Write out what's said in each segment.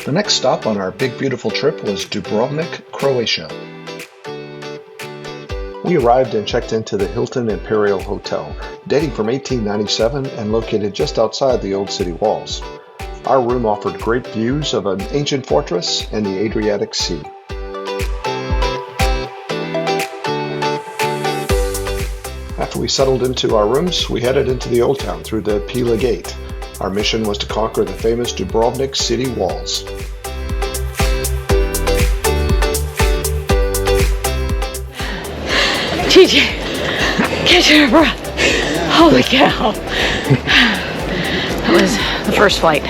The next stop on our big beautiful trip was Dubrovnik, Croatia. We arrived and checked into the Hilton Imperial Hotel, dating from 1897 and located just outside the old city walls. Our room offered great views of an ancient fortress and the Adriatic Sea. After we settled into our rooms, we headed into the Old Town through the Pila Gate. Our mission was to conquer the famous Dubrovnik city walls. TJ, catch your breath. Holy cow. That was the first flight.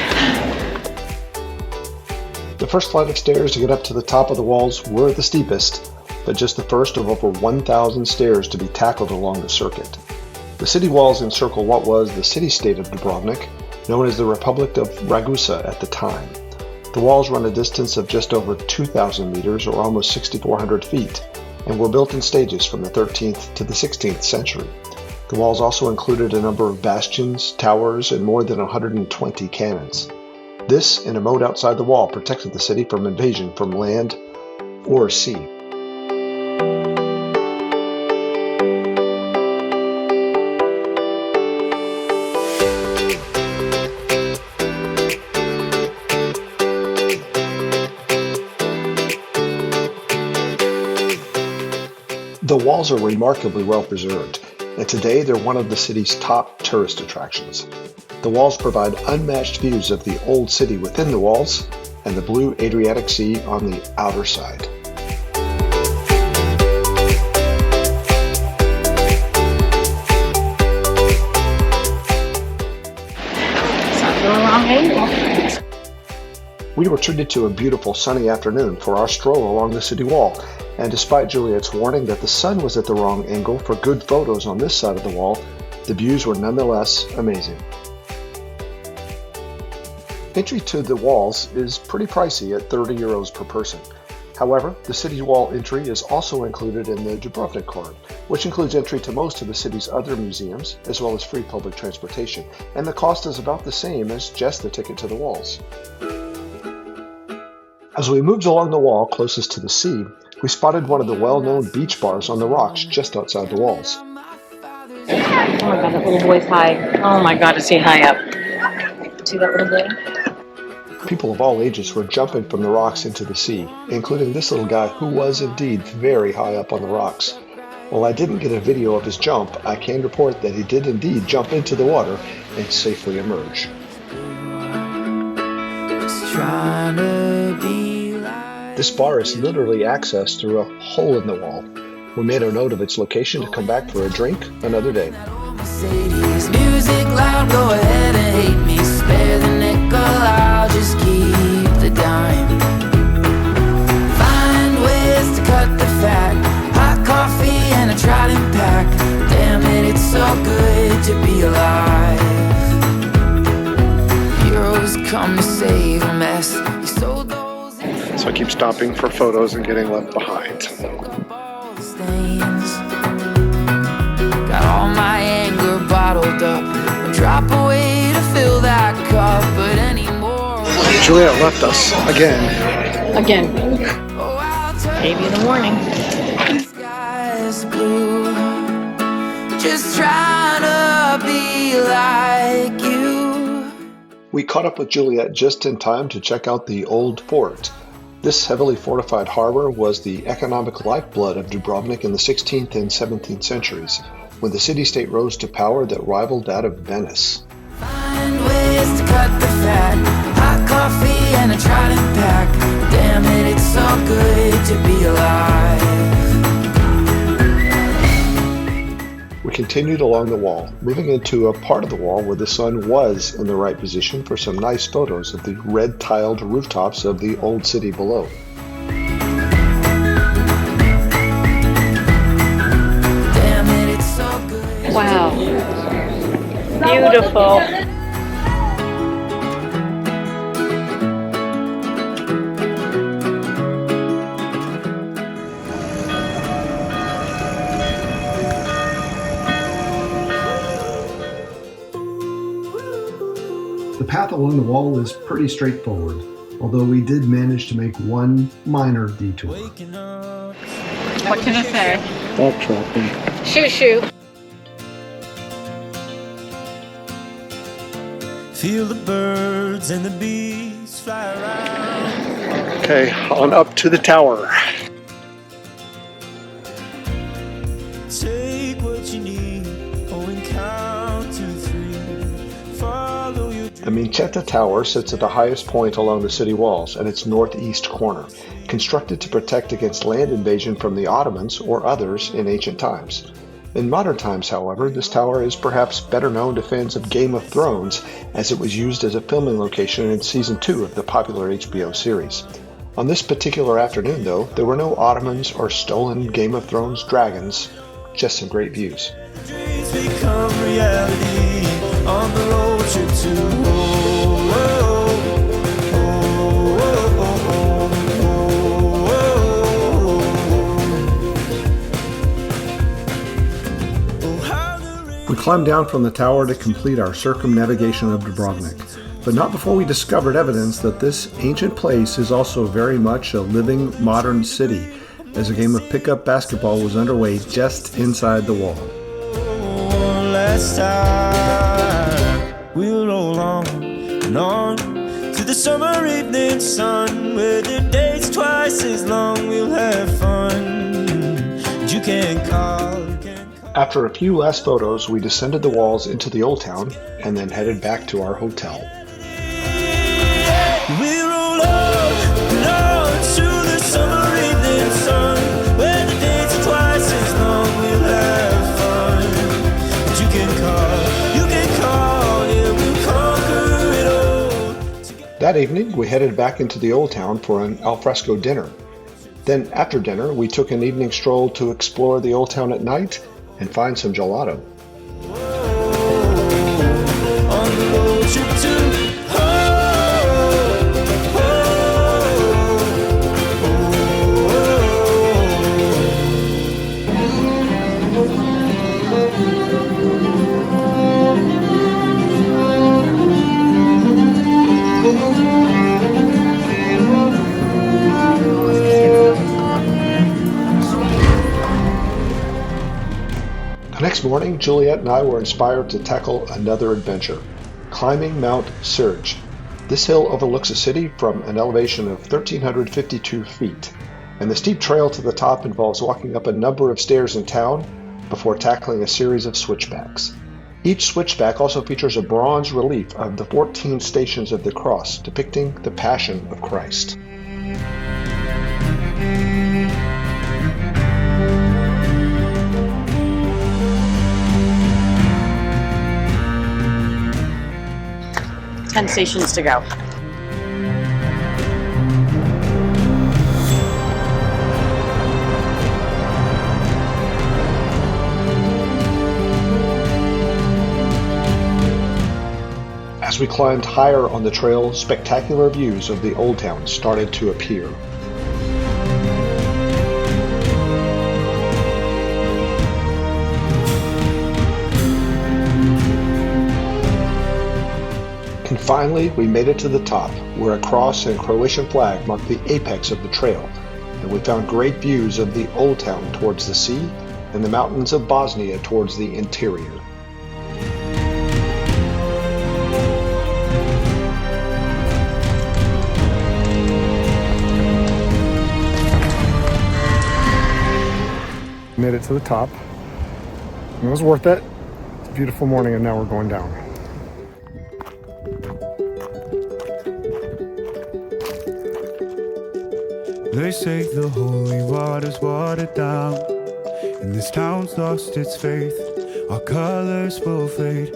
The first flight of stairs to get up to the top of the walls were the steepest, but just the first of over 1,000 stairs to be tackled along the circuit. The city walls encircle what was the city-state of Dubrovnik, known as the Republic of Ragusa at the time. The walls run a distance of just over 2,000 meters, or almost 6,400 feet, and were built in stages from the 13th to the 16th century. The walls also included a number of bastions, towers, and more than 120 cannons. This, in a moat outside the wall, protected the city from invasion from land or sea. The walls are remarkably well preserved, and today they're one of the city's top tourist attractions. The walls provide unmatched views of the old city within the walls and the blue Adriatic Sea on the outer side. It's not the wrong angle. We were treated to a beautiful sunny afternoon for our stroll along the city wall, and despite Juliet's warning that the sun was at the wrong angle for good photos on this side of the wall, the views were nonetheless amazing. Entry to the walls is pretty pricey at 30 euros per person. However, the city wall entry is also included in the Dubrovnik card, which includes entry to most of the city's other museums, as well as free public transportation, and the cost is about the same as just the ticket to the walls. As we moved along the wall closest to the sea, we spotted one of the well-known beach bars on the rocks just outside the walls. Oh my god, that little boy's high. Oh my god, is he high up? See that little boy? People of all ages were jumping from the rocks into the sea, including this little guy who was indeed very high up on the rocks. While I didn't get a video of his jump, I can report that he did indeed jump into the water and safely emerge. This bar is literally accessed through a hole in the wall. We made a note of its location to come back for a drink another day. Music loud, go ahead and hate me. Spare the nickel, I'll just keep the dime. Find ways to cut the fat. Hot coffee and a trident pack. Damn it, it's so good to be alive. Heroes come to save a mess. So I keep stopping for photos and getting left behind. Got all my anger bottled up. Drop away to fill that cup, but anymore. Juliet left us again. Again. Gave you the warning. Sky's blue. Just trying to be like you. We caught up with Juliet just in time to check out the old fort. This heavily fortified harbor was the economic lifeblood of Dubrovnik in the 16th and 17th centuries, when the city-state rose to power that rivaled that of Venice. Find ways to cut the fat. Hot coffee and a trident pack. Damn it, it's so good to be alive. We continued along the wall, moving into a part of the wall where the sun was in the right position for some nice photos of the red-tiled rooftops of the old city below. Damn it, it's so good. Wow. Beautiful. The path along the wall is pretty straightforward. although we did manage to make one minor detour. What can I say? Backtracking. Shoo shoo. Feel the birds and the bees fly around. Okay, on up to the tower. Take what you need, and count to 3. Follow your The Minchetta Tower sits at the highest point along the city walls at its northeast corner, constructed to protect against land invasion from the Ottomans or others in ancient times. In modern times, however, this tower is perhaps better known to fans of Game of Thrones, as it was used as a filming location in Season 2 of the popular HBO series. On this particular afternoon, though, there were no Ottomans or stolen Game of Thrones dragons, just some great views. dreams become reality on the road trip to We climbed down from the tower to complete our circumnavigation of Dubrovnik, but not before we discovered evidence that this ancient place is also very much a living modern city, as a game of pickup basketball was underway just inside the wall. Last time we'll roll on and on to the summer evening sun, where the day's twice as long. We'll have fun. You can call. After a few last photos, we descended the walls into the old town and then headed back to our hotel. We roll on to the summer evening sun, where the days are twice as long. We'll have fun. But you can call, yeah, we'll conquer it all. That evening, we headed back into the old town for an alfresco dinner. Then, after dinner, we took an evening stroll to explore the old town at night and find some gelato. On the road trip to The next morning, Juliet and I were inspired to tackle another adventure, climbing Mount Srd. This hill overlooks the city from an elevation of 1,352 feet, and the steep trail to the top involves walking up a number of stairs in town before tackling a series of switchbacks. Each switchback also features a bronze relief of the 14 Stations of the Cross depicting the Passion of Christ. Ten stations to go. As we climbed higher on the trail, spectacular views of the old town started to appear. And finally, we made it to the top, where a cross and Croatian flag marked the apex of the trail, and we found great views of the old town towards the sea and the mountains of Bosnia towards the interior. Made it to the top. It was worth it. It's a beautiful morning, and now we're going down. They say the holy water's watered down, and this town's lost its faith. Our colors will fade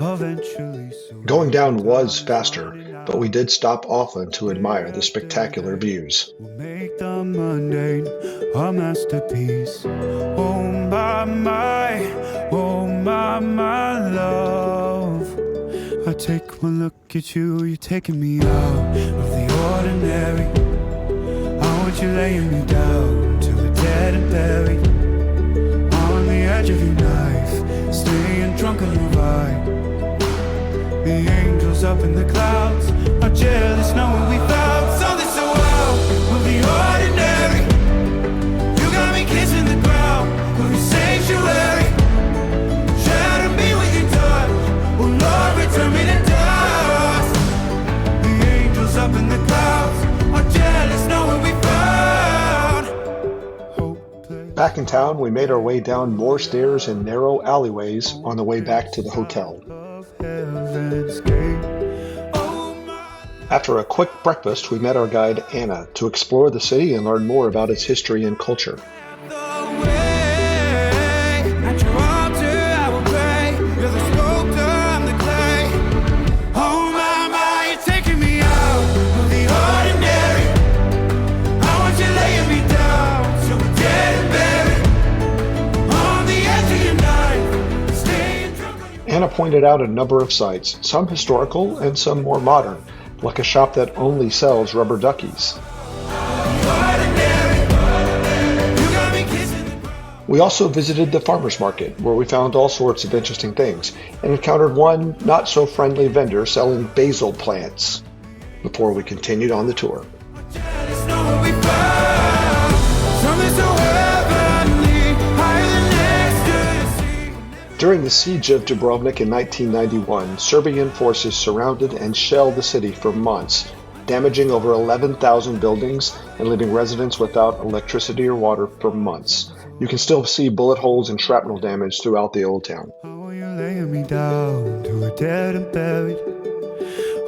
eventually. Going down was faster, but we did stop often to admire the spectacular views. We'll make the mundane a masterpiece. Oh my love. I take one look at you, you're taking me out of the ordinary. I want you laying me down till we're dead and buried. On the edge of your knife, staying drunk on your vibe. The angels up in the clouds are jealous knowing we found Back in town, we made our way down more stairs and narrow alleyways on the way back to the hotel. After a quick breakfast, we met our guide Anna to explore the city and learn more about its history and culture. Anna pointed out a number of sites, some historical and some more modern, like a shop that only sells rubber duckies. We also visited the farmers market, where we found all sorts of interesting things, and encountered one not-so-friendly vendor selling basil plants, before we continued on the tour. During the siege of Dubrovnik in 1991, Serbian forces surrounded and shelled the city for months, damaging over 11,000 buildings and leaving residents without electricity or water for months. You can still see bullet holes and shrapnel damage throughout the old town. How are you laying me down to a dead and buried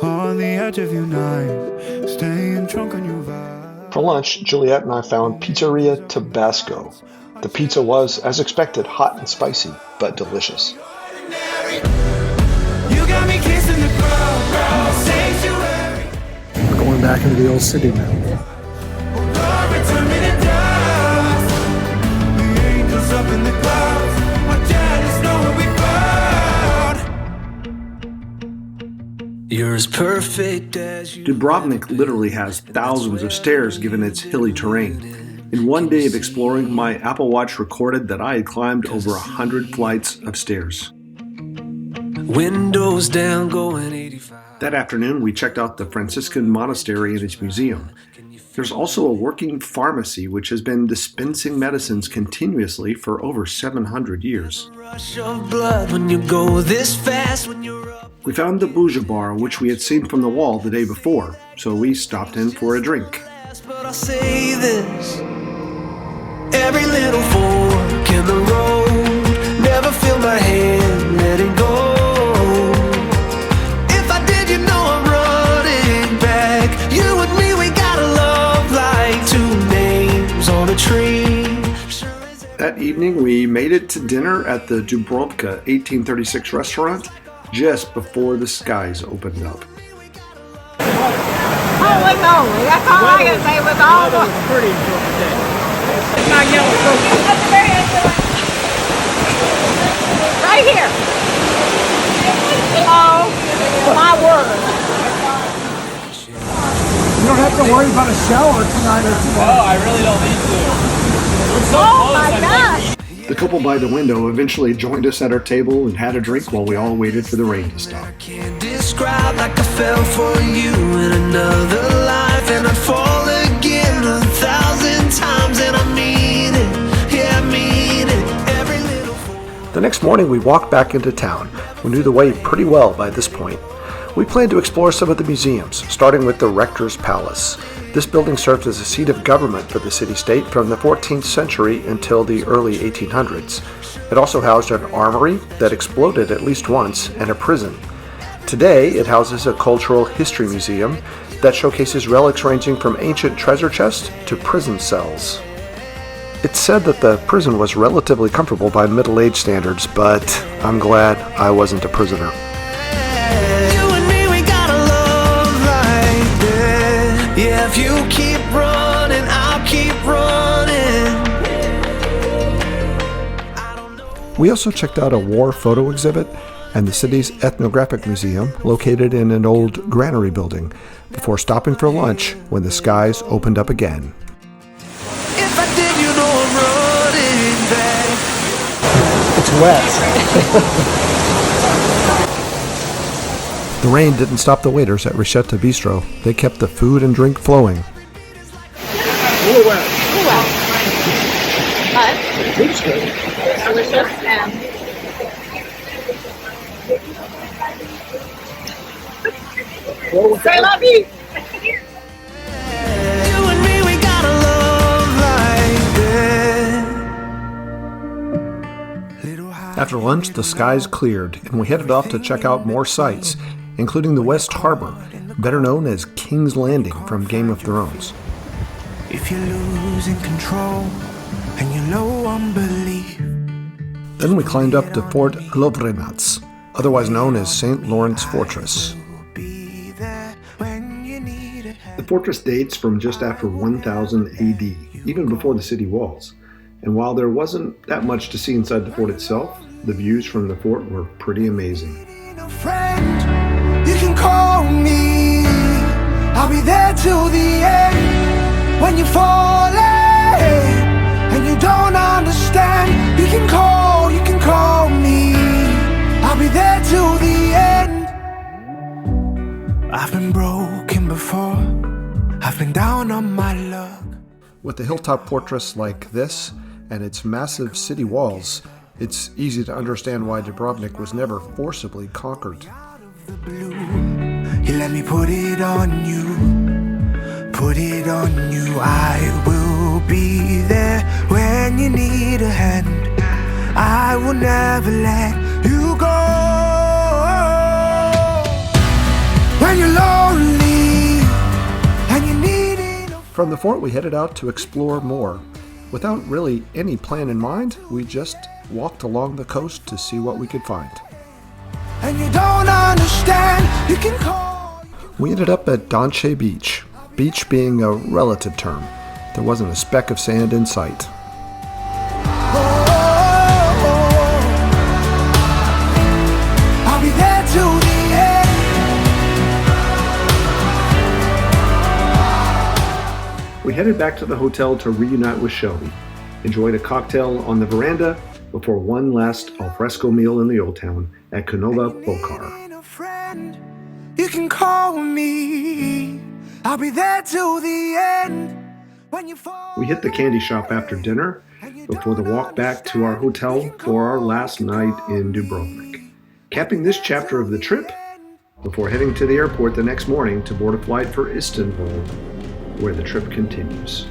on the edge of your knife, staying drunk on your vibe. For lunch, Juliet and I found Pizzeria Tabasco. The pizza was, as expected, hot and spicy, but delicious. We're going back into the old city now. You're as perfect as you. Dubrovnik literally has thousands of stairs given its hilly terrain. In one day of exploring, my Apple Watch recorded that I had climbed over 100 flights of stairs. Windows down, going 85. That afternoon, we checked out the Franciscan monastery and its museum. There's also a working pharmacy which has been dispensing medicines continuously for over 700 years. Rush of blood when you go this fast when you're up. We found the Bougie Bar, which we had seen from the wall the day before, so we stopped in for a drink. But I'll say this. Every little fork in the road, never feel my hand letting go. If I did, you know I'm running back. You and me, we got a love like two names on a tree. That evening, we made it to dinner at the Dubrovka 1836 restaurant just before the skies opened up. Holy moly, that's all I can say with all the... pretty day. My yellow coat. Right here. Oh, my word. You don't have to worry about a shower tonight or tomorrow. Oh, I really don't need to. We're so Oh close, my gosh. The couple by the window eventually joined us at our table and had a drink while we all waited for the rain to stop. Can't describe like I fell for you in another life, and I'd fall again 1,000 times, and I mean it, yeah, I mean it, every little. The next morning, we walked back into town. We knew the way pretty well by this point. We planned to explore some of the museums, starting with the Rector's Palace. This building served as a seat of government for the city-state from the 14th century until the early 1800s. It also housed an armory that exploded at least once and a prison. Today, it houses a cultural history museum that showcases relics ranging from ancient treasure chests to prison cells. It's said that the prison was relatively comfortable by middle-age standards, but I'm glad I wasn't a prisoner. Yeah, if you keep running, I'll keep running. We also checked out a war photo exhibit and the city's ethnographic museum located in an old granary building before stopping for lunch when the skies opened up again. If I did, you know I'm running back. It's wet. The rain didn't stop the waiters at Ricetta Bistro. They kept the food and drink flowing. A little wet. But It's good. delicious and I love you. You and me, we got a love like that. After lunch, the skies cleared, and we headed off to check out more sights, including the West Harbor, better known as King's Landing from Game of Thrones. If you're losing control and you're low on belief. Then we climbed up to Fort Lovrenac, otherwise known as St. Lawrence Fortress. The fortress dates from just after 1000 AD, even before the city walls. And while there wasn't that much to see inside the fort itself, the views from the fort were pretty amazing. Friend, you can call me. I'll be there till the end. When you're falling and you don't understand, you can call me. I'll be there till the end. I've been broken before. I've been down on my luck. With a hilltop fortress like this and its massive city walls, it's easy to understand why Dubrovnik was never forcibly conquered. You let me put it on you. Put it on you. I will be there when you need a hand. I will never let you go. When you're lonely and you need it. From the fort, we headed out to explore more. Without really any plan in mind, we just walked along the coast to see what we could find. And you don't understand, you can call. We ended up at Donche Beach, beach being a relative term. There wasn't a speck of sand in sight. I'll be there till the end. We headed back to the hotel to reunite with Shelby, enjoyed a cocktail on the veranda before one last alfresco meal in the old town at Canova Bokar. You can call me. I'll be there till the end. When you fall. We hit the candy shop after dinner before the walk back to our hotel for our last night in Dubrovnik, capping this chapter of the trip before heading to the airport the next morning to board a flight for Istanbul, where the trip continues.